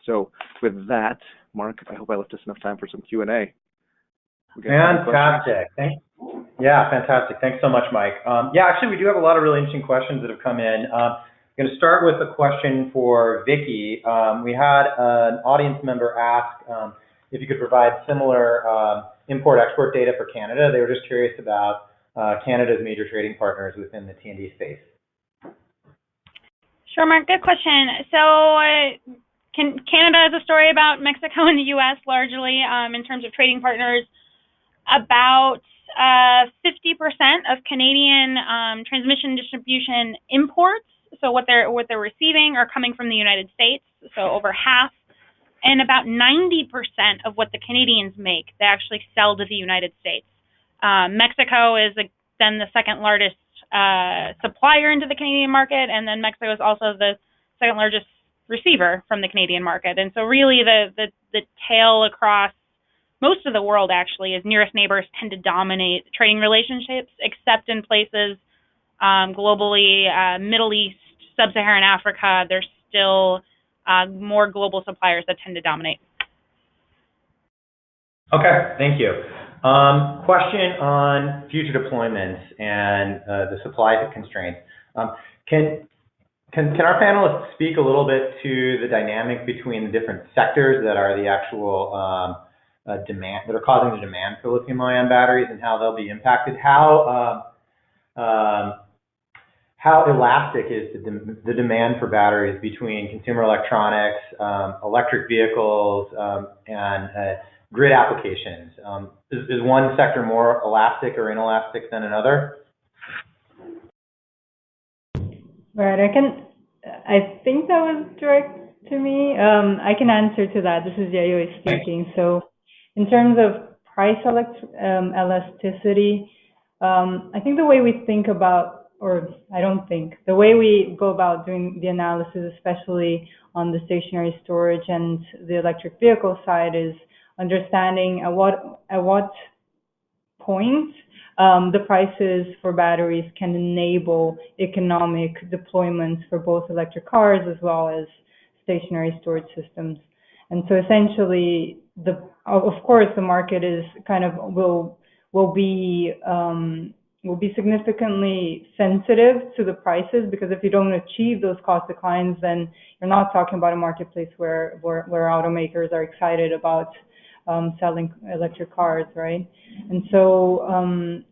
So with that, Mark, I hope I left us enough time for some Q&A. Fantastic. Yeah, fantastic. Thanks so much, Mike. Yeah, actually, we do have a lot of really interesting questions that have come in. I'm going to start with a question for Vicky. We had an audience member ask if you could provide similar import-export data for Canada. They were just curious about Canada's major trading partners within the T&D space. Sure, Mark. Good question. So Canada is a story about Mexico and the U.S. largely in terms of trading partners. About 50% of Canadian transmission distribution imports, so what they're receiving, are coming from the United States, so over half. And about 90% of what the Canadians make, they actually sell to the United States. Mexico is then the second largest supplier into the Canadian market, and then Mexico is also the second largest receiver from the Canadian market. And so really the tail across most of the world actually is nearest neighbors tend to dominate trading relationships, except in places globally, Middle East, Sub-Saharan Africa, there's still more global suppliers that tend to dominate. Okay, thank you. Question on future deployments and the supply constraints. Can our panelists speak a little bit to the dynamic between the different sectors that are the actual demand, that are causing the demand for lithium-ion batteries, and how they'll be impacted? How elastic is the demand for batteries between consumer electronics, electric vehicles, and grid applications? Is one sector more elastic or inelastic than another? Right, I think that was direct to me. I can answer to that. This is Yayoi speaking. So in terms of price elasticity, I think the way we think about, the way we go about doing the analysis, especially on the stationary storage and the electric vehicle side, is understanding at what point the prices for batteries can enable economic deployments for both electric cars as well as stationary storage systems. And so essentially, of course, the market is will be significantly sensitive to the prices, because if you don't achieve those cost declines, then you're not talking about a marketplace where automakers are excited about selling electric cars, right? And so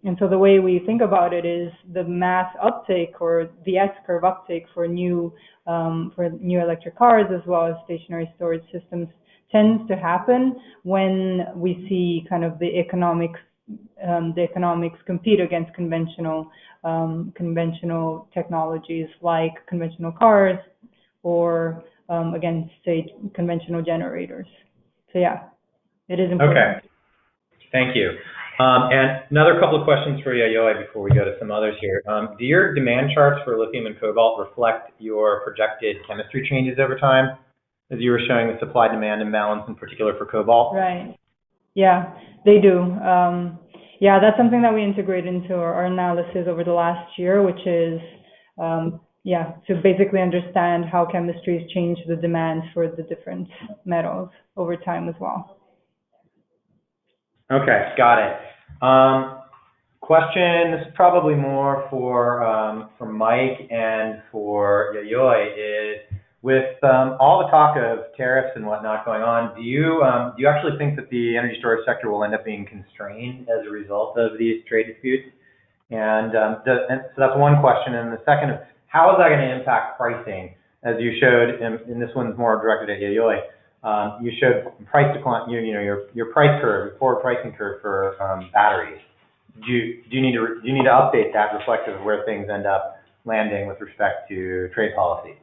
the way we think about it is the mass uptake, or the S-curve uptake for new electric cars as well as stationary storage systems, tends to happen when we see kind of the economics compete against conventional technologies like conventional cars, or against, say, conventional generators. So yeah, it is important. Okay, thank you. And another couple of questions for Yayoi before we go to some others here. Do your demand charts for lithium and cobalt reflect your projected chemistry changes over time, as you were showing the supply-demand imbalance in particular for cobalt? Right. Yeah, they do. Yeah, that's something that we integrate into our analysis over the last year, which is, to basically understand how chemistries change the demand for the different metals over time as well. Okay, got it. Question, this is probably more for Mike and for Yayoi, is with all the talk of tariffs and whatnot going on, do you actually think that the energy storage sector will end up being constrained as a result of these trade disputes? And so that's one question. And the second is, how is that going to impact pricing? As you showed, and this one's more directed at Yayoi, you showed price decline, your price curve, your forward pricing curve for batteries. Do you need to update that reflective of where things end up landing with respect to trade policy?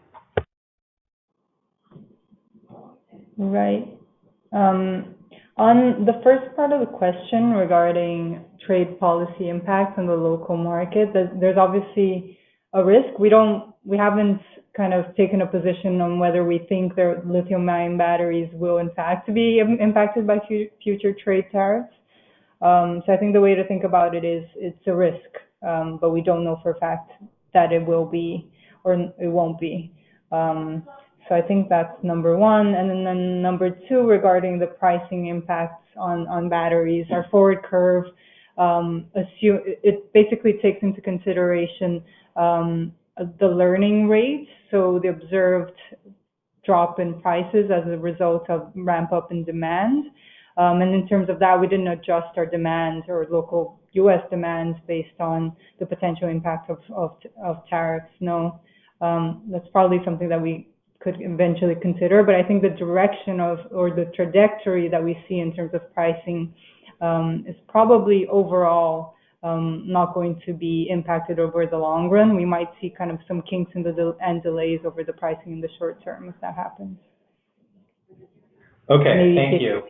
On On the first part of the question regarding trade policy impacts on the local market, there's obviously a risk. We haven't kind of taken a position on whether we think their lithium-ion batteries will in fact be impacted by future trade tariffs. So I think the way to think about it is it's a risk, but we don't know for a fact that it will be or it won't be. So I think that's number one. And then number two, regarding the pricing impacts on batteries, our forward curve it basically takes into consideration the learning rate, so the observed drop in prices as a result of ramp up in demand. And in terms of that, we didn't adjust our demands or local U.S. demands based on the potential impact of tariffs. No, that's probably something that we could eventually consider, but I think the direction or the trajectory that we see in terms of pricing is probably overall not going to be impacted over the long run. We might see kind of some kinks in and delays over the pricing in the short term if that happens. Okay, thank you.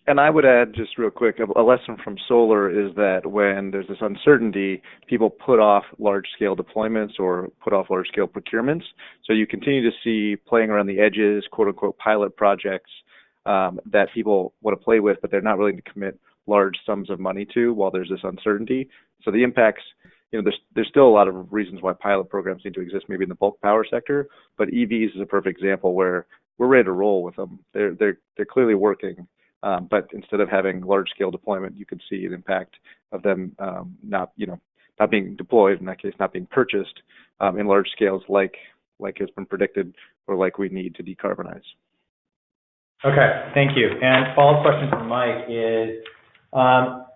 And I would add just real quick, a lesson from solar is that when there's this uncertainty, people put off large-scale deployments or put off large-scale procurements. So you continue to see playing around the edges, quote-unquote, pilot projects that people want to play with, but they're not willing to commit large sums of money to while there's this uncertainty. So the impacts, there's still a lot of reasons why pilot programs need to exist, maybe in the bulk power sector, but EVs is a perfect example where we're ready to roll with them. They're clearly working, but instead of having large scale deployment, you could see an impact of them not being deployed, in that case, not being purchased in large scales like has been predicted or like we need to decarbonize. Okay, thank you. And follow-up question from Mike is,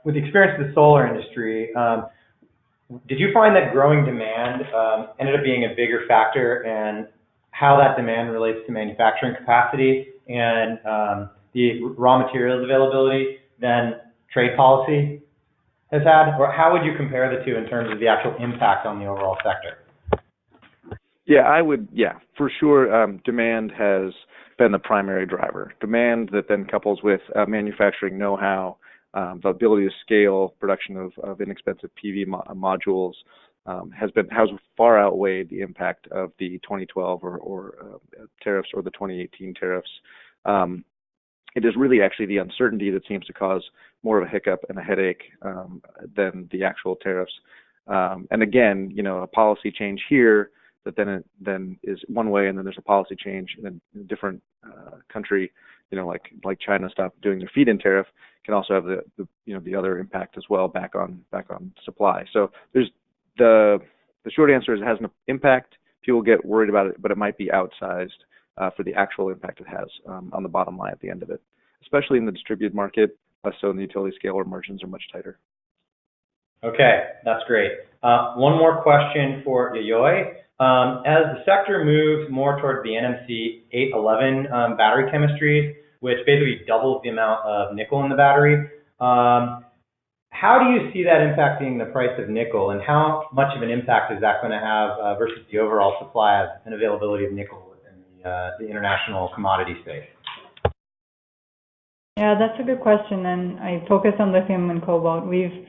with the experience of the solar industry, did you find that growing demand ended up being a bigger factor in how that demand relates to manufacturing capacity and the raw materials availability than trade policy has had? Or how would you compare the two in terms of the actual impact on the overall sector? Yeah, for sure. Demand has been the primary driver. Demand that then couples with manufacturing know-how, the ability to scale production of inexpensive PV modules has far outweighed the impact of the 2012 or tariffs or the 2018 tariffs. It is really actually the uncertainty that seems to cause more of a hiccup and a headache than the actual tariffs. And again, a policy change here that then is one way, and then there's a policy change in a different country, like China stopped doing their feed-in tariff, can also have the other impact as well back on supply. So there's the short answer is it has an impact. People get worried about it, but it might be outsized for the actual impact it has on the bottom line at the end of it, especially in the distributed market, less so in the utility scale where margins are much tighter. Okay, that's great. One more question for Yayoi. As the sector moves more towards the NMC 811 battery chemistries, which basically doubles the amount of nickel in the battery, how do you see that impacting the price of nickel, and how much of an impact is that going to have versus the overall supply and availability of nickel within the international commodity space? Yeah, that's a good question, and I focus on lithium and cobalt. We've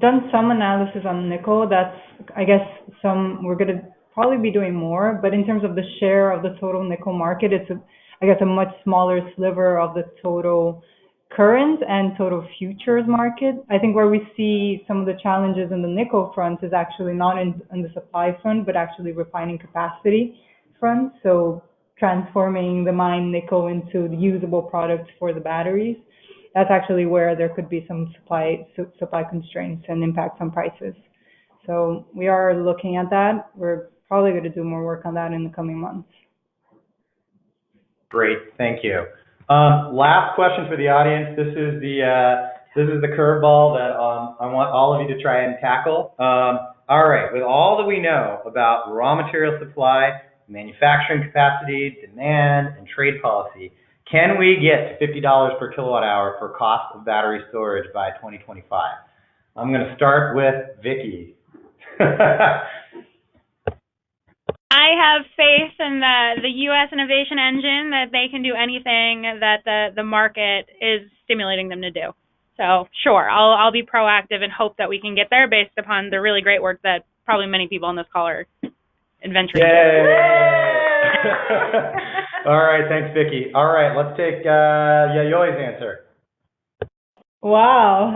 done some analysis on nickel. I guess we're going to probably be doing more, but in terms of the share of the total nickel market, it's a much smaller sliver of the total current and total futures market. I think where we see some of the challenges in the nickel front is actually not in the supply front, but actually refining capacity front. So transforming the mined nickel into usable products for the batteries. That's actually where there could be some supply constraints and impacts on prices. So we are looking at that. We're probably going to do more work on that in the coming months. Great, thank you. Last question for the audience. This is the curveball that I want all of you to try and tackle. All right, with all that we know about raw material supply, manufacturing capacity, demand, and trade policy, can we get to $50 per kilowatt hour for cost of battery storage by 2025? I'm going to start with Vicky. I I have faith in the U.S. innovation engine that they can do anything that the market is stimulating them to do. So sure, I'll be proactive and hope that we can get there based upon the really great work that probably many people on this call are adventuring. Yay! All right, thanks, Vicki. All right, let's take Yayoi's answer. Wow,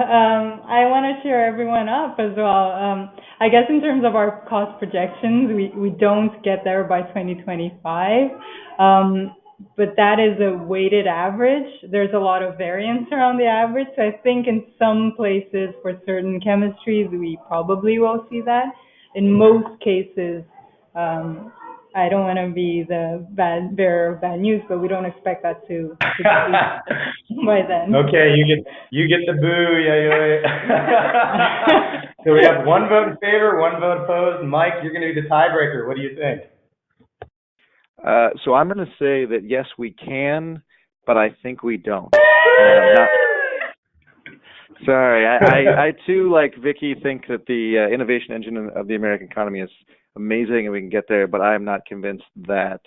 I want to cheer everyone up as well. I guess in terms of our cost projections, we don't get there by 2025, but that is a weighted average. There's a lot of variance around the average, so I think in some places for certain chemistries, we probably will see that. In most cases, I don't want to be the bearer of bad news, but we don't expect that to be by then. Okay, you get the boo, Yayoi. So we have one vote in favor, one vote opposed. Mike, you're going to be the tiebreaker. What do you think? So I'm going to say that yes, we can, but I think we don't. Sorry, I too, like Vicki, think that the innovation engine of the American economy is amazing and we can get there, but I am not convinced that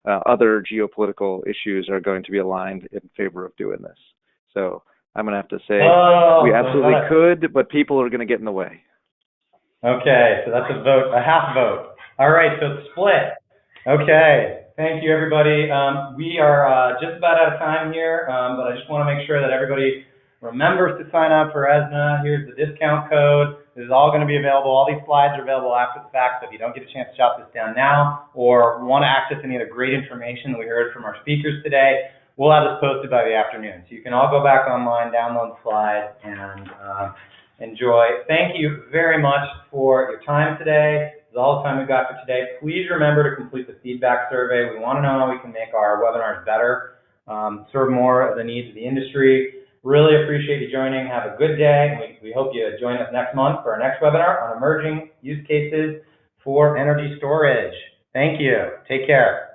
other geopolitical issues are going to be aligned in favor of doing this. So I'm going to have to say we absolutely could, but people are going to get in the way. Okay, so that's a vote, a half vote. All right, so it's split. Okay, thank you, everybody. We are just about out of time here, but I just want to make sure that everybody remembers to sign up for ESNA. Here's the discount code. This is all going to be available. All these slides are available after the fact, so if you don't get a chance to jot this down now or want to access any of the great information that we heard from our speakers today, we'll have this posted by the afternoon. So you can all go back online, download the slides, and enjoy. Thank you very much for your time today. This is all the time we've got for today. Please remember to complete the feedback survey. We want to know how we can make our webinars better, serve more of the needs of the industry. Really appreciate you joining. Have a good day. We hope you join us next month for our next webinar on emerging use cases for energy storage. Thank you. Take care.